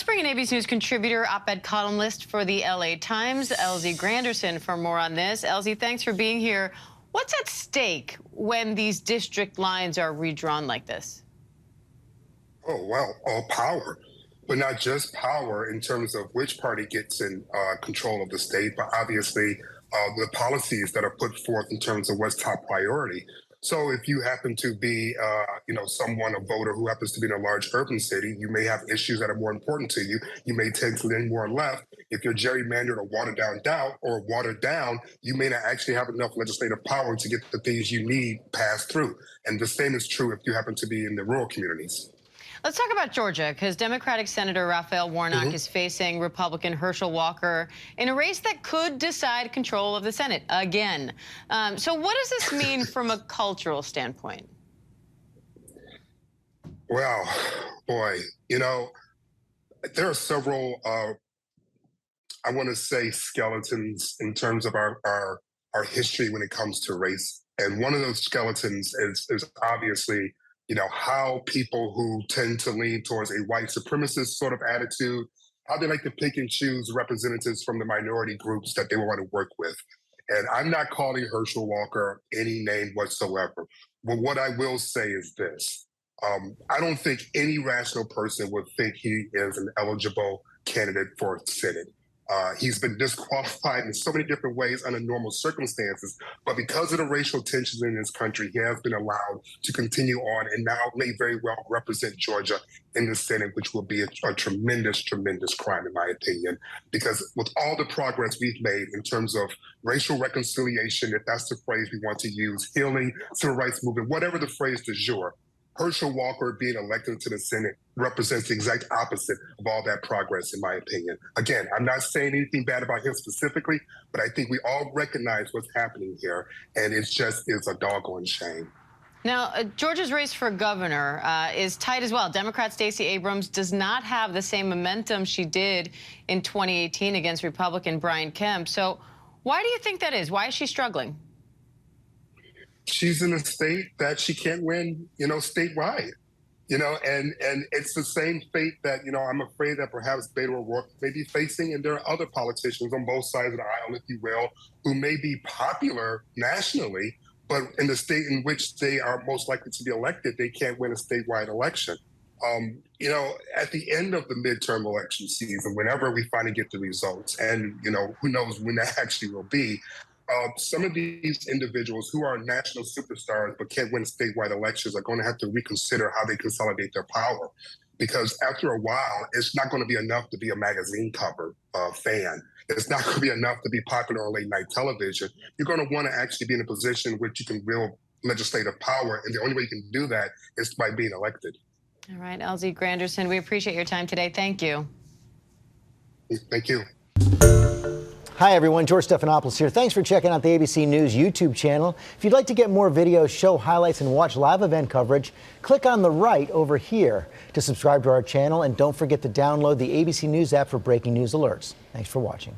Let's bring in ABC News contributor, op-ed columnist for the LA Times, Granderson, for more on this. Elsie, thanks for being here. What's at stake when these district lines are redrawn like this? Oh, well, all power, but not just power in terms of which party gets in control of the state, but obviously the policies that are put forth in terms of what's top priority. So if you happen to be, someone, a voter who happens to be in a large urban city, you may have issues that are more important to you. You may tend to lean more left. If you're gerrymandered or watered down, you may not actually have enough legislative power to get the things you need passed through. And the same is true if you happen to be in the rural communities. Let's talk about Georgia, because Democratic Senator Raphael Warnock is facing Republican Herschel Walker in a race that could decide control of the Senate again. So what does this mean from a cultural standpoint? Well, boy, there are several, I want to say, skeletons in terms of our history when it comes to race. And one of those skeletons is obviously how people who tend to lean towards a white supremacist sort of attitude, how they like to pick and choose representatives from the minority groups that they want to work with. And I'm not calling Herschel Walker any name whatsoever. But what I will say is this. I don't think any rational person would think he is an eligible candidate for Senate. He's been disqualified in so many different ways under normal circumstances, but because of the racial tensions in this country, he has been allowed to continue on and now may very well represent Georgia in the Senate, which will be a tremendous, tremendous crime, in my opinion, because with all the progress we've made in terms of racial reconciliation, if that's the phrase we want to use, healing, civil rights movement, whatever the phrase du jour, Herschel Walker being elected to the Senate represents the exact opposite of all that progress, in my opinion. Again, I'm not saying anything bad about him specifically, but I think we all recognize what's happening here, and it's a doggone shame. Now, Georgia's race for governor is tight as well. Democrat Stacey Abrams does not have the same momentum she did in 2018 against Republican Brian Kemp. So why do you think that is? Why is she struggling? She's in a state that she can't win, statewide, and it's the same fate that, I'm afraid that perhaps Beto O'Rourke may be facing. And there are other politicians on both sides of the aisle, if you will, who may be popular nationally, but in the state in which they are most likely to be elected, they can't win a statewide election. At the end of the midterm election season, whenever we finally get the results, and, who knows when that actually will be, some of these individuals who are national superstars but can't win statewide elections are going to have to reconsider how they consolidate their power. Because after a while, it's not going to be enough to be a magazine cover fan. It's not going to be enough to be popular on late night television. You're going to want to actually be in a position where you can wield legislative power. And the only way you can do that is by being elected. All right, Elsie Granderson, we appreciate your time today. Thank you. Thank you. Hi, everyone. George Stephanopoulos here. Thanks for checking out the ABC News YouTube channel. If you'd like to get more videos, show highlights, and watch live event coverage, click on the right over here to subscribe to our channel. And don't forget to download the ABC News app for breaking news alerts. Thanks for watching.